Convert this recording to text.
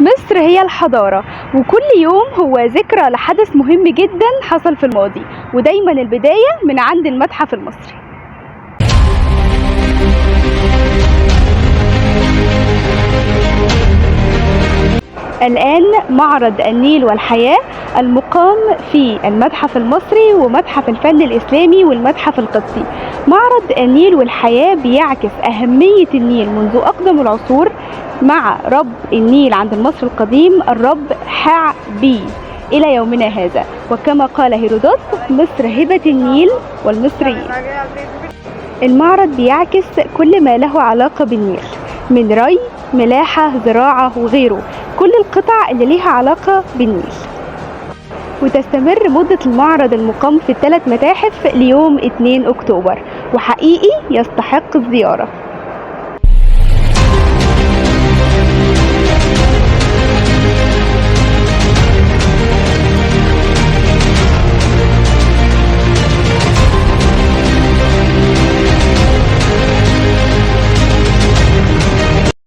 مصر هي الحضارة، وكل يوم هو ذكرى لحدث مهم جدا حصل في الماضي، ودايما البداية من عند المتحف المصري. الآن معرض النيل والحياة المقام في المتحف المصري ومتحف الفن الإسلامي والمتحف القبطي. معرض النيل والحياة بيعكس أهمية النيل منذ أقدم العصور، مع رب النيل عند المصري القديم الرب حع-بي إلى يومنا هذا، وكما قال هيرودوت: مصر هبة النيل والمصريين. المعرض بيعكس كل ما له علاقة بالنيل، من ري، ملاحة، زراعة وغيره، كل القطع اللي ليها علاقة بالنيل. وتستمر مدة المعرض المقام في ال3 متاحف ليوم 2 أكتوبر، وحقيقي يستحق الزيارة.